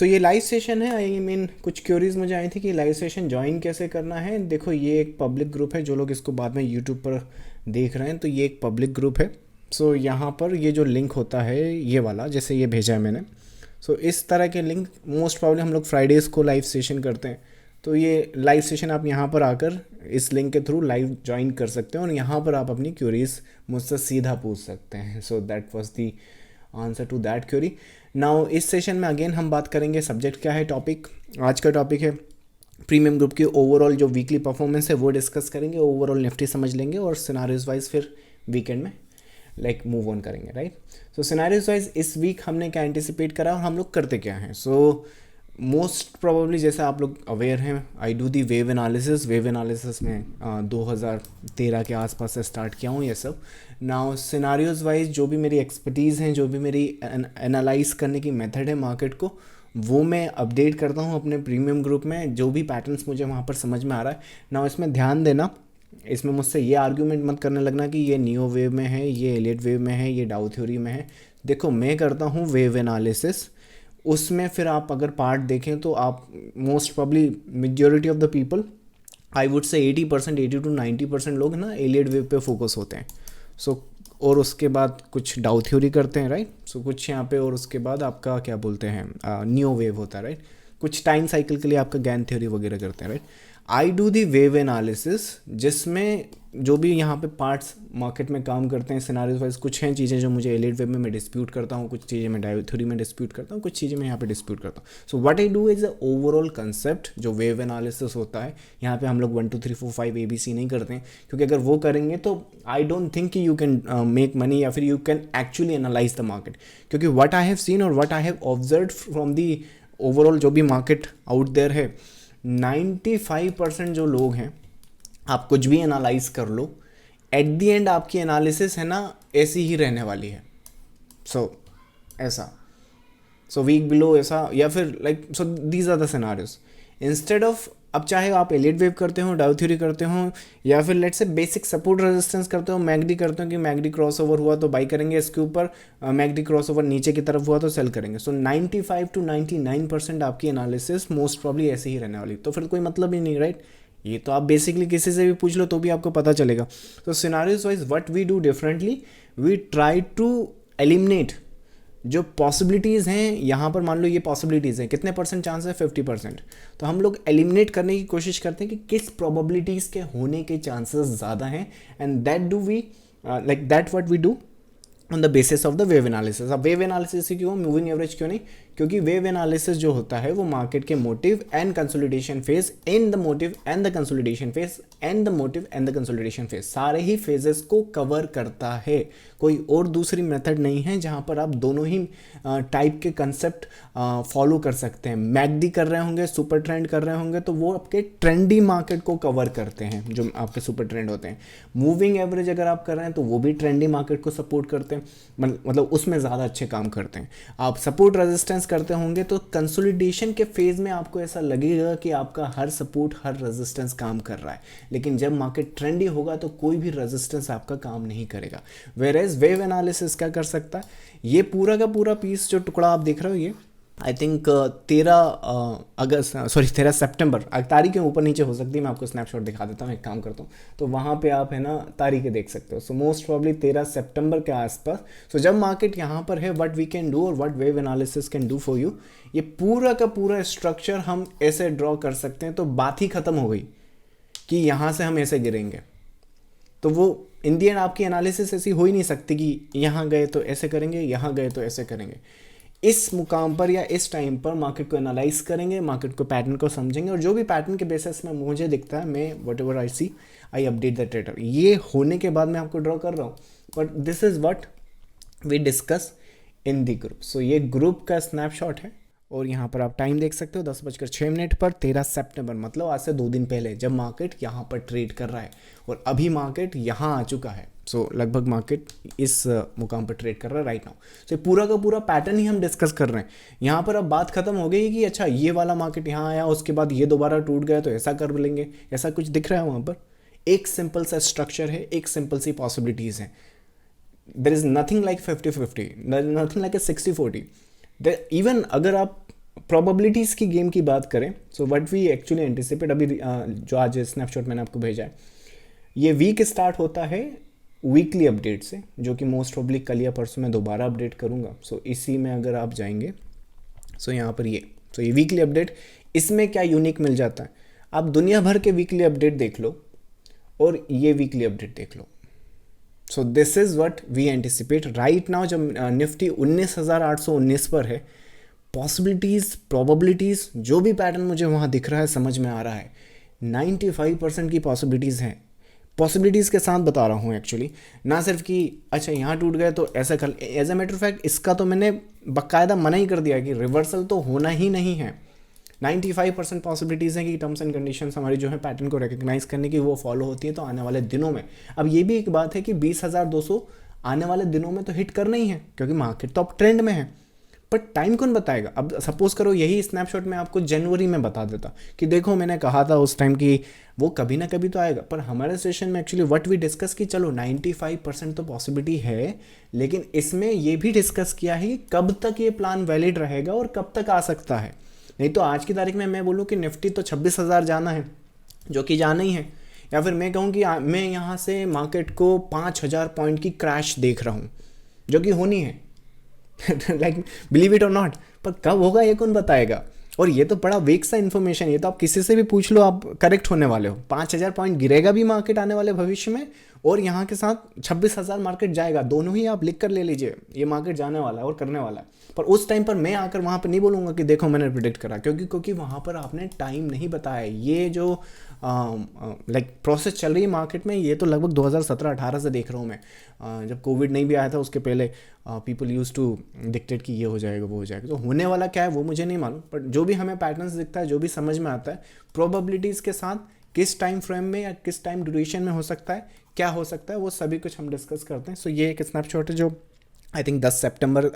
सो ये live session है। I mean कुछ क्यूरीज मुझे आई थी कि लाइव सेशन ज्वाइन कैसे करना है। देखो ये एक पब्लिक ग्रुप है, जो लोग इसको बाद में यूट्यूब पर देख रहे हैं तो ये एक पब्लिक ग्रुप है। सो यहाँ पर ये जो लिंक होता है ये वाला, जैसे ये भेजा है मैंने, सो इस तरह के लिंक मोस्ट प्रॉब्लम हम लोग फ्राइडेज़ को लाइव सेशन करते हैं। तो ये लाइव सेशन आप यहाँ पर आकर इस लिंक के थ्रू लाइव ज्वाइन कर सकते हैं और यहाँ पर आप अपनी क्यूरीज मुझसे सीधा पूछ सकते हैं। So that was the answer to that query. Now इस सेशन में अगेन हम बात करेंगे, सब्जेक्ट क्या है, टॉपिक आज का टॉपिक है प्रीमियम ग्रुप की ओवरऑल जो वीकली परफॉर्मेंस है वो डिस्कस करेंगे, ओवरऑल निफ्टी समझ लेंगे और सिनारियोज वाइज फिर वीकेंड में मूव ऑन करेंगे, राइट। सो सिनारियोज वाइज इस वीक हमने क्या एंटिसिपेट करा और हम लोग करते क्या हैं। सो मोस्ट प्रोबेबली जैसा आप लोग अवेयर हैं, I do the wave analysis. Wave analysis में 2013 के आसपास से स्टार्ट किया हूँ ये सब। नाउ सिनारियोज वाइज जो भी मेरी एक्सपर्टीज़ हैं, जो भी मेरी एनालाइज करने की मेथड है मार्केट को, वो मैं अपडेट करता हूँ अपने प्रीमियम ग्रुप में। जो भी पैटर्न्स मुझे वहाँ पर समझ में आ रहा है, नाउ इसमें ध्यान देना, इसमें मुझसे ये आर्ग्यूमेंट मत करने लगना कि ये नियो वेव में है, ये एलियट वेव में है, ये डाउ थ्योरी में है। देखो मैं करता हूँ वेव एनालिसिस, उसमें फिर आप अगर पार्ट देखें तो आप most probably majority of the people, I would say 80%, 80 to 90% लोग ना एलियट वेव पे फोकस होते हैं। सो और उसके बाद कुछ डाउ थ्योरी करते हैं, राइट। सो कुछ यहाँ पे, और उसके बाद आपका क्या बोलते हैं नियो वेव होता है, राइट। कुछ टाइम साइकिल के लिए आपका गैन थ्योरी वगैरह करते हैं, right. I do the wave analysis, जिसमें जो भी यहाँ पे पार्ट्स मार्केट में काम करते हैं सिनारियोज वाइज, कुछ हैं चीज़ें जो मुझे एलियट वेव में मैं डिस्प्यूट करता हूँ, कुछ चीज़ें मैं डायो थ्योरी में डिस्प्यूट करता हूँ, कुछ चीज़ें मैं यहाँ पे डिस्प्यूट करता हूँ। So what I do is a overall concept जो वेव एनालिसिस होता है। यहाँ पे हम लोग 1 2 3 4 5 ABC नहीं करते हैं, क्योंकि अगर वो करेंगे तो आई डोंट थिंक कि यू कैन मेक मनी या फिर you can actually analyse the market. क्योंकि व्हाट आई हैव सीन और what I have observe from the overall जो भी मार्केट आउट देयर है, 95% जो लोग हैं, आप कुछ भी एनालाइज कर लो, एट दी एंड आपकी एनालिसिस है ना ऐसी ही रहने वाली है। सो ऐसा, सो वीक बिलो ऐसा, या फिर so these are the scenarios. Instead of, अब चाहे आप एलियट वेव करते हो, डाउ थ्योरी करते हो, या फिर let's say basic support resistance करते हो, मैगडी करते हो कि मैगडी क्रॉस ओवर हुआ तो बाई करेंगे इसके ऊपर, मैगडी क्रॉस ओवर नीचे की तरफ हुआ तो सेल करेंगे। सो 95 to 99% आपकी एनालिसिस मोस्ट प्रॉब्ली ऐसे ही रहने वाली, तो फिर कोई मतलब ही नहीं, राइट। ये तो आप बेसिकली किसी से भी पूछ लो तो भी आपको पता चलेगा। तो scenarios wise what we do differently, we try to eliminate जो पॉसिबिलिटीज़ हैं। यहाँ पर मान लो ये पॉसिबिलिटीज़ हैं, कितने परसेंट चांस है, 50%। तो हम लोग एलिमिनेट करने की कोशिश करते हैं कि किस प्रोबेबिलिटीज़ के होने के चांसेस ज़्यादा हैं, and that do we that what we do on the basis of the wave analysis. अब वेव एनालिसिस ही क्यों, मूविंग एवरेज क्यों नहीं, क्योंकि वेव एनालिसिस जो होता है वो मार्केट के motive and consolidation phase, in the motive and the consolidation phase, and the motive and the consolidation phase, सारे ही फेजेस को कवर करता है। कोई और दूसरी मेथड नहीं है जहाँ पर आप दोनों ही टाइप के कंसेप्ट फॉलो कर सकते हैं। मैगडी कर रहे होंगे, सुपर ट्रेंड कर रहे होंगे, तो वो आपके ट्रेंडी मार्केट को कवर करते हैं जो आपके सुपर ट्रेंड होते हैं। मूविंग एवरेज अगर आप कर रहे हैं तो वो भी ट्रेंडी मार्केट को सपोर्ट करते हैं, मतलब उसमें ज़्यादा अच्छे काम करते हैं। आप सपोर्ट रेजिस्टेंस करते होंगे तो कंसोलिडेशन के फेज में आपको ऐसा लगेगा कि आपका हर सपोर्ट हर रेजिस्टेंस काम कर रहा है, लेकिन जब मार्केट ट्रेंडी होगा तो कोई भी रेजिस्टेंस आपका काम नहीं करेगा। वेयरएज वेव एनालिसिस क्या कर सकता है, ये पूरा का पूरा पीस जो टुकड़ा आप देख रहे हो, ये आई थिंक 13 सितंबर, तारीख के ऊपर नीचे हो सकती है, मैं आपको स्नैपशॉट दिखा देता हूँ, एक काम करता हूँ तो वहाँ पे आप है ना तारीखें देख सकते हो। सो मोस्ट प्रॉब्ली 13 सितंबर के आसपास। सो जब मार्केट यहाँ पर है, व्हाट वी कैन डू और what wave analysis can do for you, ये पूरा का पूरा स्ट्रक्चर हम ऐसे ड्रॉ कर सकते हैं। तो बात ही खत्म हो गई कि यहाँ से हम ऐसे गिरेंगे, तो वो इन दी एंड आपकी एनालिसिस ऐसी हो ही नहीं सकती कि यहाँ गए तो ऐसे करेंगे, यहाँ गए तो ऐसे करेंगे। इस मुकाम पर या इस टाइम पर मार्केट को एनालाइज करेंगे, मार्केट को पैटर्न को समझेंगे, और जो भी पैटर्न के बेसिस में मुझे दिखता है, मैं whatever I see I update the trader. ये होने के बाद मैं आपको ड्रॉ कर रहा हूँ, but this is what we discuss in the group. So ये ग्रुप का स्नैपशॉट है, और यहाँ पर आप टाइम देख सकते हो 10:06 पर 13 सितंबर, मतलब आज से 2 दिन पहले, जब मार्केट यहाँ पर ट्रेड कर रहा है और अभी मार्केट यहाँ आ चुका है। सो लगभग मार्केट इस मुकाम पर ट्रेड कर रहा है राइट नाउ। सो पूरा का पूरा पैटर्न ही हम डिस्कस कर रहे हैं। यहाँ पर अब बात खत्म हो गई कि अच्छा ये वाला मार्केट यहाँ आया, उसके बाद ये दोबारा टूट गया तो ऐसा कर लेंगे, ऐसा कुछ दिख रहा है वहाँ पर। एक सिंपल सा स्ट्रक्चर है, एक सिंपल सी पॉसिबिलिटीज़ हैं। There is nothing like 50-50, nothing like a 60-40। Even अगर आप प्रोबेबिलिटीज़ की गेम की बात करें, so what we actually anticipate, अभी जो आज स्नैपशॉट मैंने आपको भेजा है, ये वीक स्टार्ट होता है वीकली अपडेट से, जो कि मोस्ट प्रोबेबली कल या परसों मैं दोबारा अपडेट करूँगा। सो इसी में अगर आप जाएंगे, सो यहाँ पर ये वीकली अपडेट, इसमें क्या यूनिक मिल जाता है, आप दुनिया भर के वीकली अपडेट देख लो और ये वीकली अपडेट देख लो। So this is what we anticipate right now. जब निफ्टी 19,819 पर है, पॉसिबिलिटीज़ प्रोबेबिलिटीज़ जो भी पैटर्न मुझे वहाँ दिख रहा है, समझ में आ रहा है, 95% की पॉसिबिलिटीज़ हैं। पॉसिबिलिटीज़ के साथ बता रहा हूँ एक्चुअली, ना सिर्फ कि अच्छा यहाँ टूट गए तो ऐसा कर, as a matter of fact इसका तो मैंने बाकायदा मना ही कर दिया कि रिवर्सल तो होना ही नहीं है। 95% पॉसिबिलिटीज़ हैं कि टर्म्स एंड कंडीशंस हमारी जो है पैटर्न को रिकग्नाइज करने की वो फॉलो होती है, तो आने वाले दिनों में। अब ये भी एक बात है कि 20,200 आने वाले दिनों में तो हिट करना ही है, क्योंकि मार्केट तो अब ट्रेंड में है, पर टाइम कौन बताएगा। अब सपोज करो यही स्नैपशॉट में आपको जनवरी में बता देता कि देखो मैंने कहा था उस टाइम कि वो कभी ना कभी तो आएगा, पर हमारे सेशन में एक्चुअली व्हाट वी डिस्कस कि चलो 95% तो पॉसिबिलिटी है, लेकिन इसमें ये भी डिस्कस किया है कि कब तक ये प्लान वैलिड रहेगा और कब तक आ सकता है। नहीं तो आज की तारीख में मैं बोलूँ कि निफ्टी तो 26,000 जाना है, जो कि जाना ही है, या फिर मैं कहूँ कि मैं यहाँ से मार्केट को 5,000 पॉइंट की क्रैश देख रहा हूँ, जो कि होनी है। लाइक बिलीव इट और नॉट, पर कब होगा ये कौन बताएगा। और ये तो बड़ा वेक सा इन्फॉर्मेशन, ये तो आप किसी से भी पूछ लो आप करेक्ट होने वाले हो। 5,000 पॉइंट गिरेगा भी मार्केट आने वाले भविष्य में, और यहाँ के साथ 26,000 मार्केट जाएगा, दोनों ही आप लिख कर ले लीजिए, ये मार्केट जाने वाला है और करने वाला है। पर उस टाइम पर मैं आकर वहाँ पर नहीं बोलूँगा कि देखो मैंने प्रिडिक्ट करा, क्योंकि वहाँ पर आपने टाइम नहीं बताया। ये जो लाइक प्रोसेस चल रही है मार्केट में, ये तो लगभग 2017-18 से देख रहा हूँ मैं। जब कोविड नहीं भी आया था उसके पहले पीपल यूज टू डिक्टेट कि ये हो जाएगा वो हो जाएगा, तो होने वाला क्या है वो मुझे नहीं मालूम, पर जो भी हमें पैटर्न्स दिखता है, जो भी समझ में आता है, प्रोबेबिलिटीज़ के साथ किस टाइम फ्रेम में या किस टाइम ड्यूरेशन में हो सकता है, क्या हो सकता है, वो सभी कुछ हम डिस्कस करते हैं। सो ये एक स्नैपशॉट है जो आई थिंक 10 सितंबर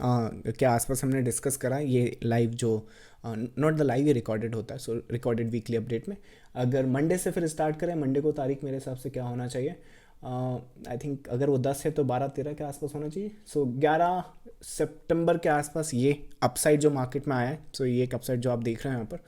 के आसपास हमने डिस्कस करा है। ये लाइव जो नॉट द लाइव, ये रिकॉर्डेड होता है, सो रिकॉर्डेड वीकली अपडेट में। अगर मंडे से फिर स्टार्ट करें, मंडे को तारीख मेरे हिसाब से क्या होना चाहिए, आई थिंक अगर वो 10 है तो 12-13 के आसपास होना चाहिए। सो 11 सितंबर के आसपास ये अपसाइड जो मार्केट में आया है, सो ये एक अपसाइड जो आप देख रहे हैं यहाँ पर,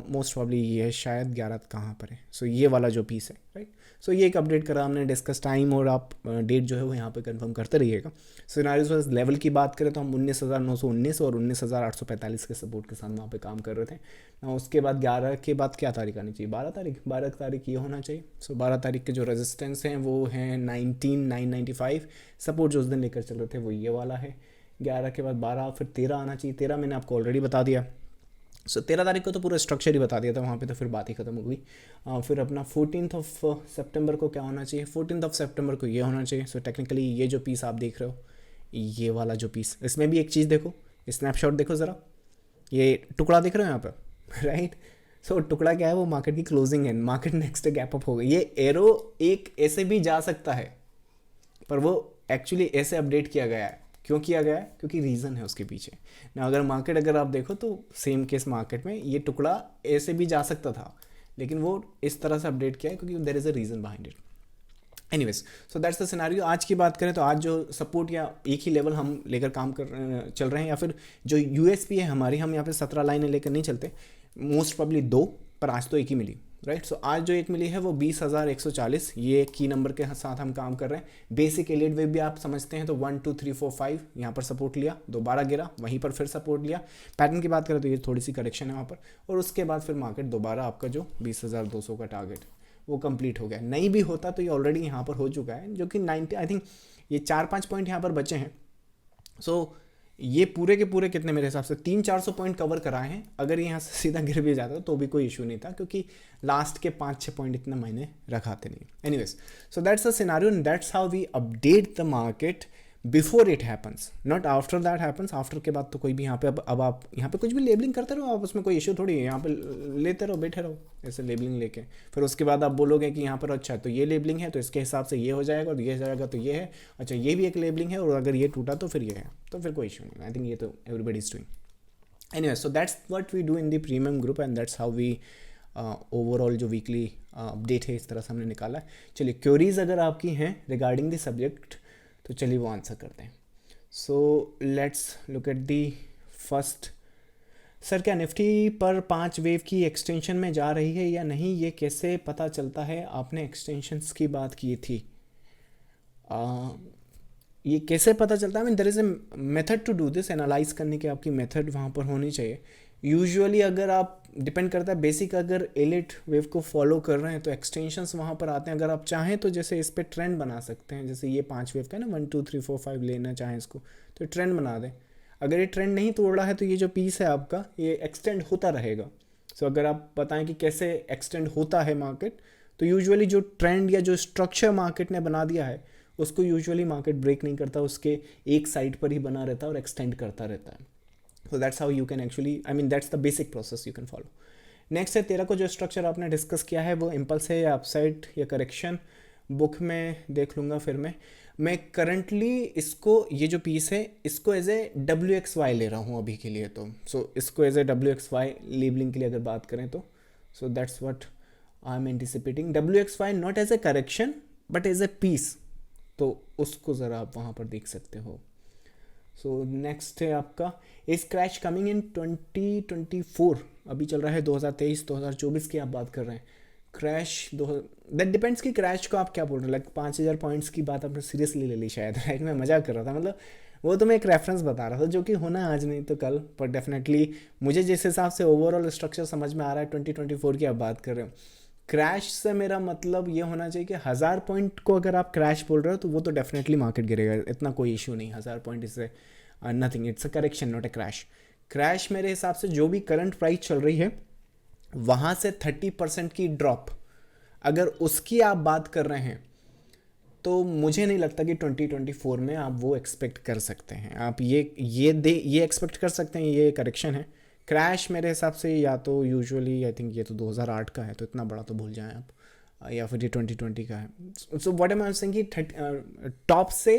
मोस्ट प्रॉब्ली ये है, शायद 11 कहाँ पर है, सो ये वाला जो पीस है, राइट। सो ये एक अपडेट करा हमने, डिस्कस टाइम और आप डेट जो है वो यहाँ पे कंफर्म करते रहिएगा। सिनारियोस वाइज लेवल की बात करें तो हम 19,919 और 19,845 के सपोर्ट के साथ वहाँ पे काम कर रहे थे ना। उसके बाद 11 के बाद क्या तारीख आनी चाहिए, 12 तारीख ये होना चाहिए। सो 12 तारीख के जो रेजिस्टेंस हैं वो हैं 19,995, सपोर्ट जो उस दिन लेकर चल रहे थे वो ये वाला है। 11 के बाद 12, फिर 13 आना चाहिए, 13 मैंने आपको ऑलरेडी बता दिया। सो 13 तारीख को तो पूरा स्ट्रक्चर ही बता दिया था वहाँ पे, तो फिर बात ही खत्म हो गई। फिर अपना 14 सितंबर को क्या होना चाहिए, 14 सितंबर को ये होना चाहिए। सो टेक्निकली ये जो पीस आप देख रहे हो, ये वाला जो पीस, इसमें भी एक चीज़ देखो, स्नैपशॉट देखो ज़रा, ये टुकड़ा देख रहे हो यहाँ पर, राइट। सो टुकड़ा क्या है, वो मार्केट की क्लोजिंग है, मार्केट नेक्स्ट गैप अप हो गई। ये एरो एक ऐसे भी जा सकता है, पर वो एक्चुअली ऐसे अपडेट किया गया है। क्यों किया गया है, क्योंकि रीज़न है उसके पीछे ना। अगर मार्केट अगर आप देखो तो सेम केस मार्केट में ये टुकड़ा ऐसे भी जा सकता था, लेकिन वो इस तरह से अपडेट किया है क्योंकि there is a reason behind it. Anyways, so that's the scenario. आज की बात करें तो आज जो सपोर्ट या एक ही लेवल हम लेकर काम कर चल रहे हैं, या फिर जो यूएसपी है हमारी, हम यहाँ पे 17 लाइनें लेकर नहीं चलते, मोस्ट प्रॉब्ली 2, पर आज तो एक ही मिली, राइट। सो आज जो एक मिली है वो 20,140, ये की नंबर के साथ हम काम कर रहे हैं। बेसिक एलिट वेव भी आप समझते हैं तो 1 2 3 4 5 यहाँ पर सपोर्ट लिया, दोबारा गिरा, वहीं पर फिर सपोर्ट लिया। पैटर्न की बात करें तो ये थोड़ी सी करेक्शन है वहाँ पर, और उसके बाद फिर मार्केट दोबारा आपका जो 20,200 का टारगेट वो कंप्लीट हो गया। नहीं भी होता तो ये ऑलरेडी यहाँ पर हो चुका है, जो कि 90 आई थिंक ये 4-5 पॉइंट यहाँ पर बचे हैं। सो ये पूरे के पूरे कितने, मेरे हिसाब से 300-400 पॉइंट कवर कराए हैं। अगर यहाँ से सीधा गिर भी जाता तो भी कोई इशू नहीं था, क्योंकि लास्ट के 5-6 पॉइंट इतना मायने रखाते नहीं। Anyways, so that's the scenario and that's how we update the market before it happens, not after that happens. After के बाद तो कोई भी यहाँ पे अब आप यहाँ पे कुछ भी लेबलिंग करते रहो आप, उसमें कोई इशू थोड़ी है। यहाँ पे लेते रहो, बैठे रहो ऐसे लेबलिंग लेके, फिर उसके बाद आप बोलोगे कि यहाँ पर अच्छा तो ये लेबलिंग है तो इसके हिसाब से ये हो जाएगा, और ये हो जाएगा तो ये है, अच्छा ये भी एक लेबलिंग है, और अगर ये टूटा तो फिर ये है, तो फिर कोई इशू नहीं। आई थिंक ये तो everybody is doing. Anyway, so that's what we do in the premium group and that's how we overall जो वीकली अपडेट है इस तरह से हमने निकाला है। चलिए, क्वेरीज अगर आपकी हैं रिगार्डिंग द सब्जेक्ट तो चलिए वो आंसर करते हैं। So let's look at the first sir क्या निफ्टी पर 5 वेव की एक्सटेंशन में जा रही है या नहीं, ये कैसे पता चलता है? आपने एक्सटेंशंस की बात की थी। आ, ये कैसे पता चलता है? I mean there is a method to do this, analyse करने की आपकी मेथड वहाँ पर होनी चाहिए। यूजुअली अगर आप, डिपेंड करता है बेसिक, अगर एलिट वेव को फॉलो कर रहे हैं तो एक्सटेंशंस वहाँ पर आते हैं। अगर आप चाहें तो जैसे इस पर ट्रेंड बना सकते हैं, जैसे ये 5 वेव का है ना, 1 2 3 4 5 लेना चाहें इसको तो ट्रेंड बना दें। अगर ये ट्रेंड नहीं तोड़ रहा है तो ये जो पीस है आपका ये एक्सटेंड होता रहेगा। सो अगर आप बताएं कि कैसे एक्सटेंड होता है मार्केट, तो यूजुअली जो ट्रेंड या जो स्ट्रक्चर मार्केट ने बना दिया है उसको यूजुअली मार्केट ब्रेक नहीं करता, उसके एक साइड पर ही बना रहता है और एक्सटेंड करता रहता है। So that's how you can actually, I mean that's the basic process you can follow. Next है 13 को, जो स्ट्रक्चर आपने डिस्कस किया है वो इम्पल्स है या अपसाइड या करेक्शन, बुक में देख लूँगा फिर मैं करंटली इसको, ये जो पीस है इसको एज ए WXY ले रहा हूँ अभी के लिए। तो इसको एज ए WXY लेबलिंग के लिए अगर बात करें तो that's what I am anticipating. WXY not as a correction but as a piece, तो उसको ज़रा आप वहाँ पर देख सकते हो। नेक्स्ट है आपका, इज क्रैश कमिंग इन 2024, अभी चल रहा है 2023-2024 की आप बात कर रहे हैं। क्रैश दैट डिपेंड्स कि क्रैश को आप क्या बोल रहे हैं। लाइक 5,000 पॉइंट्स की बात आपने सीरियसली ले ली शायद, राइट? मैं मजाक कर रहा था, मतलब वो तो मैं एक रेफरेंस बता रहा था जो कि होना आज नहीं तो कल, पर डेफिनेटली मुझे जिस हिसाब से ओवरऑल स्ट्रक्चर समझ में आ रहा है 2024 की आप बात कर रहे हो। क्रैश से मेरा मतलब ये होना चाहिए कि 1000 पॉइंट को अगर आप क्रैश बोल रहे हो तो वो तो डेफिनेटली मार्केट गिरेगा, इतना कोई इशू नहीं। 1000 पॉइंट इससे nothing, it's a correction not a crash. Crash मेरे हिसाब से जो भी करंट प्राइस चल रही है वहाँ से 30% की ड्रॉप, अगर उसकी आप बात कर रहे हैं तो मुझे नहीं लगता कि 2024 में आप वो एक्सपेक्ट कर सकते हैं। आप ये एक्सपेक्ट कर सकते हैं ये करेक्शन है। क्रैश मेरे हिसाब से या तो यूजुअली आई थिंक ये तो 2008 का है, तो इतना बड़ा तो भूल जाएं आप, या फिर ये 2020 का है। So what am I saying कि टॉप से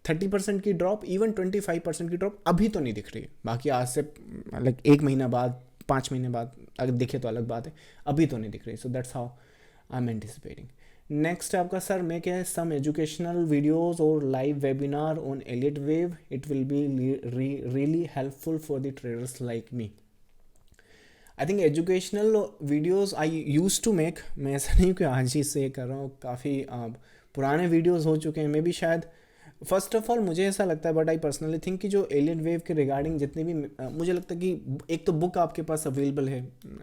30% की ड्रॉप, इवन 25% की ड्रॉप अभी तो नहीं दिख रही है। बाकी आज से लाइक 1 महीना बाद, 5 महीने बाद अगर दिखे तो अलग बात है, अभी तो नहीं दिख रही। So that's how I am anticipating. Next आपका, सर मैं क्या है, सम एजुकेशनल वीडियोस और live webinar on Elliott wave, it will be really helpful for the traders like me. I think educational videos I use to make, मैं ऐसा नहीं कि आज ही से कर रहा हूँ, काफ़ी पुराने वीडियोस हो चुके हैं। मे बी शायद, फर्स्ट ऑफ ऑल मुझे ऐसा लगता है, बट आई पर्सनली थिंक कि जो एलियन वेव के रिगार्डिंग जितने भी मुझे लगता है कि एक तो बुक आपके पास अवेलेबल है,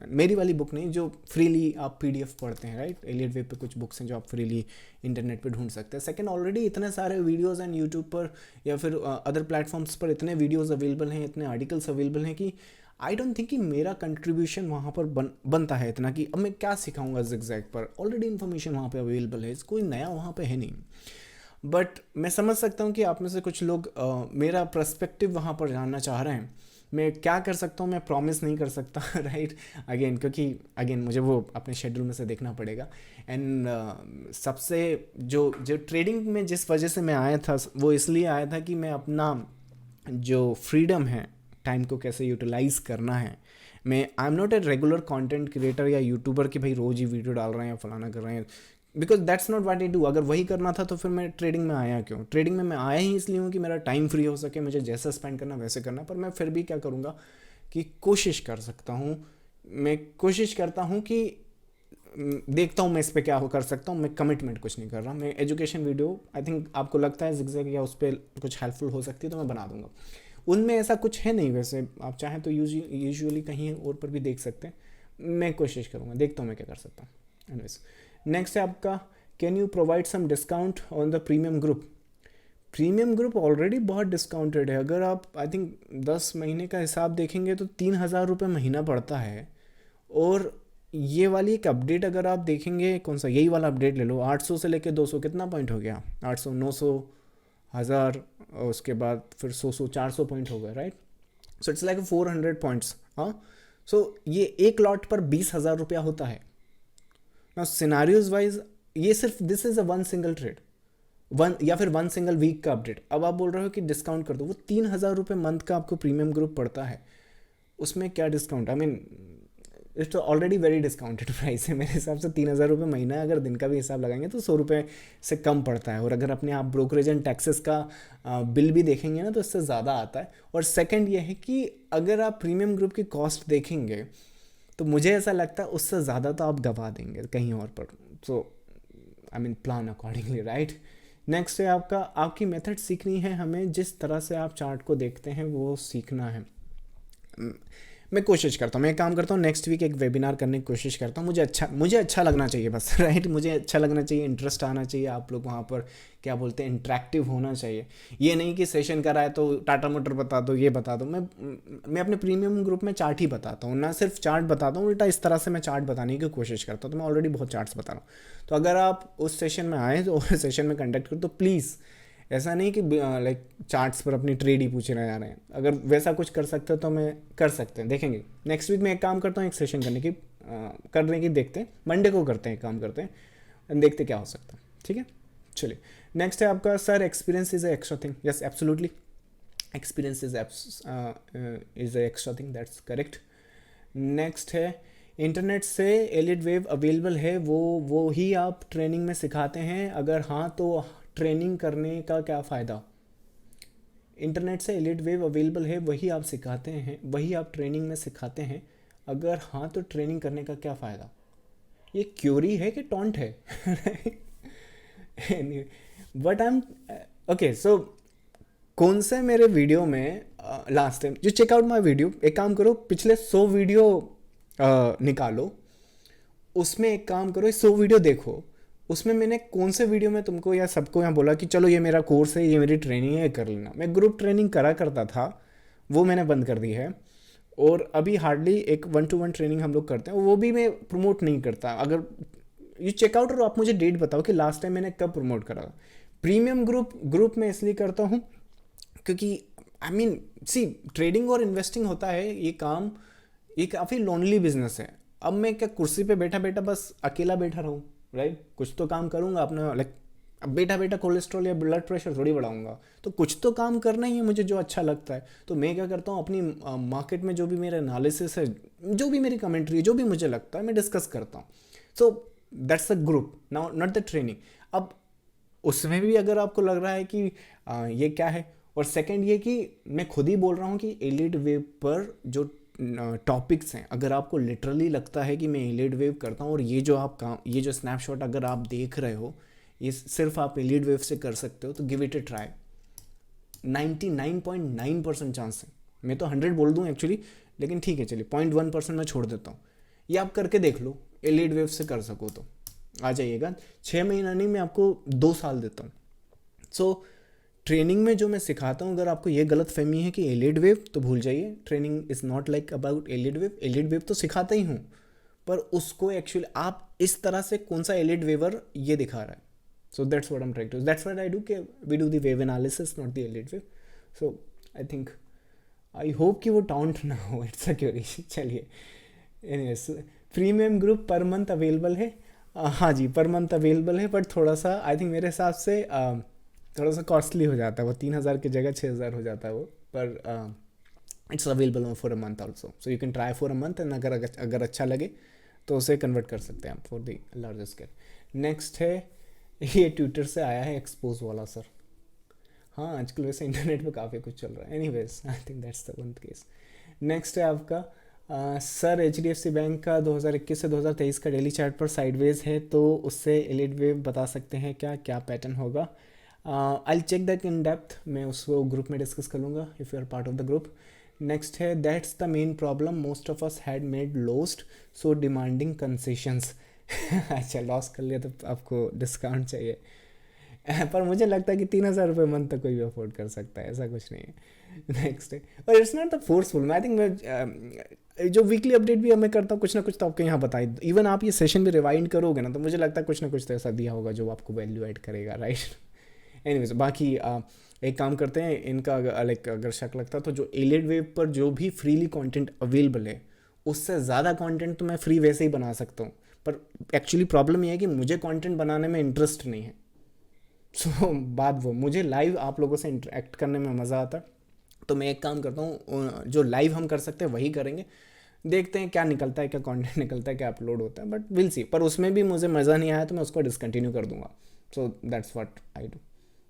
मेरी वाली बुक नहीं, जो फ्रीली आप PDF पढ़ते हैं, राइट? एलियन वेव पे कुछ बुक्स हैं जो आप फ्रीली इंटरनेट पे ढूंढ सकते हैं। सेकंड, ऑलरेडी इतने सारे वीडियोस एंड यूट्यूब पर या फिर अदर प्लेटफॉर्म्स पर इतने वीडियोस अवेलेबल हैं, इतने आर्टिकल्स अवेलेबल हैं कि आई डोंट थिंक कि मेरा कंट्रीब्यूशन वहाँ पर बनता है इतना कि अब मैं क्या सिखाऊंगा जिगजैग पर। ऑलरेडी इन्फॉर्मेशन वहाँ पे अवेलेबल है, कोई नया वहाँ पे है नहीं। बट मैं समझ सकता हूँ कि आप में से कुछ लोग मेरा पर्सपेक्टिव वहाँ पर जानना चाह रहे हैं। मैं क्या कर सकता हूँ, मैं प्रॉमिस नहीं कर सकता, राइट? अगेन, क्योंकि अगेन मुझे वो अपने शेड्यूल में से देखना पड़ेगा। एंड सबसे जो ट्रेडिंग में जिस वजह से मैं आया था वो इसलिए आया था कि मैं अपना जो फ्रीडम है, टाइम को कैसे यूटिलाइज करना है। मैं I am not a regular content creator या यूट्यूबर कि भाई रोज़ ही वीडियो डाल रहे हैं या फलाना कर रहे हैं, because that's not what I do. अगर वही करना था तो फिर मैं ट्रेडिंग में आया क्यों? ट्रेडिंग में मैं आया ही इसलिए हूँ कि मेरा टाइम फ्री हो सके, मुझे जैसा स्पेंड करना वैसे करना। पर मैं फिर भी क्या करूँगा कि कोशिश कर सकता हूँ, मैं कोशिश करता हूँ कि देखता हूँ मैं इस पर क्या कर सकता हूँ। मैं कमिटमेंट कुछ नहीं कर रहा। मैं एजुकेशन वीडियो, आई थिंक आपको लगता है जिगजैग या उस पर कुछ हेल्पफुल हो सकती है तो मैं बना दूंगा। उनमें ऐसा कुछ है नहीं, वैसे आप चाहें तो यूजुअली कहीं और पर भी देख सकते हैं। मैं कोशिश करूँगा, देखता हूँ मैं क्या कर सकता हूँ। एनीवेज, नेक्स्ट है आपका, can you provide some discount on the premium group? Premium group already बहुत डिस्काउंटेड है। अगर आप आई थिंक 10 महीने का हिसाब देखेंगे तो 3,000 रुपये महीना पड़ता है। और ये वाली एक अपडेट अगर आप देखेंगे, कौन सा, यही वाला अपडेट ले लो, 800 से लेके 200 कितना पॉइंट हो गया? 800, 900, 1000, उसके बाद फिर 100, 400 पॉइंट हो गया, right? So it's like 400 points. हाँ, सो ये एक लॉट पर 20,000 रुपया होता है ना। सिनारियोज वाइज ये सिर्फ this is a one single trade, one या फिर वन सिंगल वीक का अपडेट। अब आप बोल रहे हो कि डिस्काउंट कर दो, वो 3,000 रुपये मंथ का आपको प्रीमियम ग्रुप पड़ता है, उसमें क्या discount? I mean it's already very discounted price है मेरे हिसाब से। 3,000 रुपये महीना है, अगर दिन का भी हिसाब लगाएंगे तो 100 रुपये से कम पड़ता है। और अगर अपने आप ब्रोकरेज एंड टैक्सेस का बिल भी देखेंगे ना तो इससे ज़्यादा आता है। और सेकंड ये है कि अगर आप प्रीमियम ग्रुप की कॉस्ट देखेंगे तो मुझे ऐसा लगता है उससे ज़्यादा तो आप गवा देंगे कहीं और पर। So I mean plan accordingly, right. Next है आपका, आपकी मेथड सीखनी है हमें, जिस तरह से आप चार्ट को देखते हैं वो सीखना है। मैं कोशिश करता हूँ, मैं एक काम करता हूँ, नेक्स्ट वीक एक वेबिनार करने की कोशिश करता हूँ। मुझे अच्छा लगना चाहिए बस, राइट। मुझे अच्छा लगना चाहिए, इंटरेस्ट आना चाहिए, आप लोग वहाँ पर क्या बोलते हैं इंटरेक्टिव होना चाहिए। ये नहीं कि सेशन कराए तो टाटा मोटर बता दो, ये बता दो। मैं अपने प्रीमियम ग्रुप में चार्ट ही बताता हूँ, ना सिर्फ चार्ट बताता हूँ, उल्टा इस तरह से मैं चार्ट बताने की कोशिश करता हूँ। तो मैं ऑलरेडी बहुत चार्ट्स बता रहा हूँ। तो अगर आप उस सेशन में आए तो सेशन में कंडक्ट करो तो प्लीज़ ऐसा नहीं कि लाइक चार्ट्स पर अपनी ट्रेड ही पूछ रहे जा रहे हैं। अगर वैसा कुछ कर सकते हो तो मैं कर सकते हैं, देखेंगे। नेक्स्ट वीक मैं एक काम करता हूँ, एक सेशन करने की देखते हैं, मंडे को करते हैं, एक काम करते हैं, देखते क्या हो सकता है, ठीक है। चलिए नेक्स्ट है आपका, sir experience is a extra thing. Yes absolutely, experience is a extra thing, that's correct. Next है, इंटरनेट से एलिड वेव अवेलेबल है, वो ही आप ट्रेनिंग में सिखाते हैं? अगर हाँ तो ट्रेनिंग करने का क्या फ़ायदा? इंटरनेट से एलिड वेव अवेलेबल है, वही आप सिखाते हैं, वही आप ट्रेनिंग में सिखाते हैं? अगर हाँ तो ट्रेनिंग करने का क्या फ़ायदा? ये क्यूरी है कि टॉन्ट है? But I am okay. So कौन से मेरे वीडियो में लास्ट टाइम जो चेकआउट माई वीडियो, एक काम करो पिछले 100 वीडियो निकालो, उसमें एक काम करो 100 वीडियो देखो, उसमें मैंने कौन से वीडियो में तुमको या सबको यहाँ बोला कि चलो ये मेरा कोर्स है, ये मेरी ट्रेनिंग है, कर लेना। मैं ग्रुप ट्रेनिंग करा करता था, वो मैंने बंद कर दी है। और अभी हार्डली एक 1-to-1 ट्रेनिंग हम लोग करते हैं, वो भी मैं प्रमोट नहीं करता। अगर ये चेकआउट और आप मुझे डेट बताओ कि लास्ट टाइम मैंने कब प्रमोट करा। प्रीमियम ग्रुप में इसलिए करता हूँ क्योंकि आई मीन सी, ट्रेडिंग और इन्वेस्टिंग होता है ये काम, ये काफ़ी लोनली बिजनेस है। अब मैं क्या कुर्सी पे बैठा बैठा बस अकेला बैठा रहूँ, राइट? कुछ तो काम करूँगा अपना, लाइक अब बैठा बैठा कोलेस्ट्रॉल या ब्लड प्रेशर थोड़ी बढ़ाऊंगा, तो कुछ तो काम करना ही है मुझे जो अच्छा लगता है। तो मैं क्या करता हूँ, अपनी मार्केट में जो भी मेरा एनालिसिस है, जो भी मेरी कमेंट्री है, जो भी मुझे लगता है मैं डिस्कस करता हूँ। So that's a group, now not the training. अब उसमें भी अगर आपको लग रहा है कि ये क्या है, और सेकंड ये कि मैं खुद ही बोल रहा हूँ कि एलिड वेव पर जो टॉपिक्स हैं, अगर आपको लिटरली लगता है कि मैं एलिड वेव करता हूँ और ये जो आप काम, ये जो स्नैपशॉट अगर आप देख रहे हो ये सिर्फ आप एलिड वेव से कर सकते हो, तो give it A try. 99.9% chance है, मैं तो 100 बोल दूँ एक्चुअली, लेकिन ठीक है चलिए 0.1% मैं छोड़ देता हूँ। ये आप करके देख लो, एलिड वेव से कर सको तो आ जाइएगा। 6 महीना नहीं, मैं आपको 2 साल देता हूँ। सो ट्रेनिंग में जो मैं सिखाता हूँ, अगर आपको ये गलत फहमी है कि एलिड वेव, तो भूल जाइए। Training is not like about Elliott wave. Elliott wave तो सिखाता ही हूँ, पर उसको एक्चुअली आप इस तरह से कौन सा एलिड वेवर ये दिखा रहा है। So that's what I am trying to, that's what I do, कि we do the wave analysis, not the Elliott wave. So I think, I hope कि वो टाउंट ना हो, इट्स अ क्यूरी। चलिए एनीवेज, प्रीमियम ग्रुप पर month available है? हाँ जी, पर मंथ अवेलेबल है, बट थोड़ा सा आई थिंक मेरे हिसाब से थोड़ा सा कॉस्टली हो जाता है वो। 3,000 की जगह 6,000 हो जाता है वो, पर it's available for a month also, so you can try for a month, and अगर अच्छा लगे तो उसे कन्वर्ट कर सकते हैं आप for the larger scale. Next है, ये ट्विटर से आया है एक्सपोज वाला सर। हाँ आजकल वैसे इंटरनेट पे काफ़ी कुछ चल रहा है। Anyways I think that's the one case. Next है आपका, सर HDFC बैंक का 2021 से 2023 का डेली चार्ट पर साइडवेज है, तो उससे एलिड वेव बता सकते हैं क्या, क्या पैटर्न होगा? I check that in depth, मैं उसको ग्रुप में डिस्कस कर लूँगा if you are part of the group. Next है, that's the main problem, most of us had made lost, so demanding concessions. अच्छा लॉस कर लिया तो आपको डिस्काउंट चाहिए। पर मुझे लगता है कि 3,000 रुपये मंथ तक कोई भी अफोर्ड कर सकता है, ऐसा कुछ नहीं है। नेक्स्ट है, और it's not the forceful. I think मैं जो वीकली अपडेट भी मैं करता हूँ, कुछ ना कुछ तो आपको यहाँ बताई, इवन आप ये सेशन भी रिवाइंड करोगे ना, तो मुझे लगता है कुछ ना कुछ तो ऐसा दिया होगा जो आपको वैल्यू ऐड करेगा, राइट। एनीवेज बाकी एक काम करते हैं, इनका लाइक अगर शक लगता है तो जो एलिड वेव पर जो भी फ्रीली कंटेंट अवेलेबल है, उससे ज़्यादा कंटेंट तो मैं फ्री वैसे ही बना सकता हूँ, पर एक्चुअली प्रॉब्लम ये है कि मुझे कंटेंट बनाने में इंटरेस्ट नहीं है। सो बात वो, मुझे लाइव आप लोगों से इंटरेक्ट करने में मज़ा आता है, तो मैं एक काम करता हूँ, जो लाइव हम कर सकते हैं वही करेंगे। देखते हैं क्या निकलता है, क्या कंटेंट निकलता है, क्या अपलोड होता है, बट विल सी। पर उसमें भी मुझे मज़ा नहीं आया तो मैं उसको डिसकंटिन्यू कर दूंगा। So that's what I do.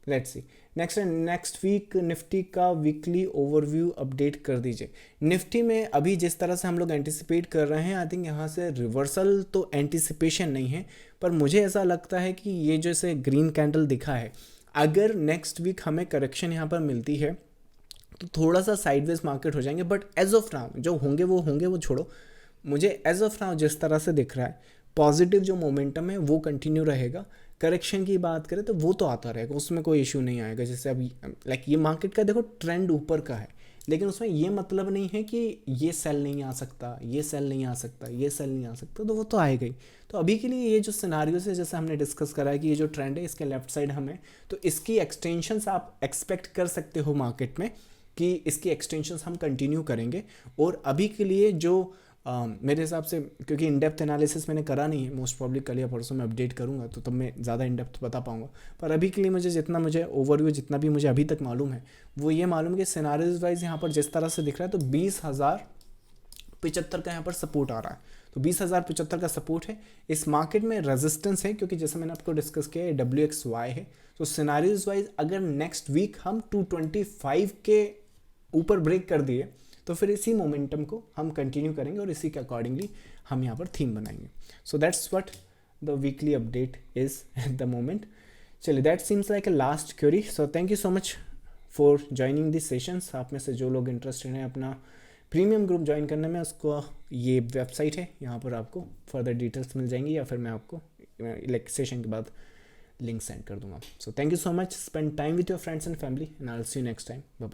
Let's see. Next week Nifty का वीकली ओवरव्यू अपडेट कर दीजिए। निफ्टी में अभी जिस तरह से हम लोग एंटिसिपेट कर रहे हैं, आई थिंक यहाँ से रिवर्सल तो एंटिसिपेशन नहीं है, पर मुझे ऐसा लगता है कि ये जैसे ग्रीन कैंडल दिखा है, अगर नेक्स्ट वीक हमें करेक्शन यहाँ पर मिलती है तो थोड़ा सा साइडवेज मार्केट हो जाएंगे। बट एज ऑफ नाउ जो होंगे वो छोड़ो, मुझे एज ऑफ नाउ जिस तरह से दिख रहा है पॉजिटिव जो मोमेंटम है वो कंटिन्यू रहेगा। करेक्शन की बात करें तो वो तो आता रहेगा, उसमें कोई इशू नहीं आएगा। जैसे अभी लाइक ये मार्केट का देखो ट्रेंड ऊपर का है, लेकिन उसमें ये मतलब नहीं है कि ये सेल नहीं आ सकता, ये सेल नहीं आ सकता, ये सेल नहीं आ सकता, तो वो तो आएगा ही। तो अभी के लिए ये जो सिनारियोस है, जैसे हमने डिस्कस करा है कि ये जो ट्रेंड है इसके लेफ्ट साइड हमें, तो इसकी एक्सटेंशंस आप एक्सपेक्ट कर सकते हो मार्केट में कि इसकी एक्सटेंशंस हम कंटिन्यू करेंगे। और अभी के लिए जो मेरे हिसाब से, क्योंकि इन डेप्थ एनालिसिस मैंने करा नहीं है, मोस्ट प्रॉब्ली कल या परसों मैं अपडेट करूंगा तो तब मैं ज़्यादा इन डेप्थ बता पाऊंगा। पर अभी के लिए मुझे ओवरव्यू जितना भी मुझे अभी तक मालूम है वो ये मालूम है कि सिनारियोज वाइज यहाँ पर जिस तरह से दिख रहा है तो 20,075 का यहाँ पर सपोर्ट आ रहा है। तो 20,075 का सपोर्ट है। इस मार्केट में रेजिस्टेंस है, क्योंकि जैसे मैंने आपको डिस्कस किया है WXY है। तो सिनारियोज वाइज अगर नेक्स्ट वीक हम 225 के ऊपर ब्रेक कर दिए तो फिर इसी मोमेंटम को हम कंटिन्यू करेंगे और इसी के अकॉर्डिंगली हम यहाँ पर थीम बनाएंगे। So that's what the weekly update is at the moment. चलिए, that seems like a last query. So thank you so much for joining this sessions. आप में से जो लोग इंटरेस्टेड हैं अपना प्रीमियम ग्रुप ज्वाइन करने में, उसको ये वेबसाइट है, यहाँ पर आपको फर्दर डिटेल्स मिल जाएंगी, या फिर मैं आपको लाइक सेशन के बाद लिंक सेंड कर दूंगा। So thank you so much, spend time with your friends and family, and I will see you next time. Bye bye.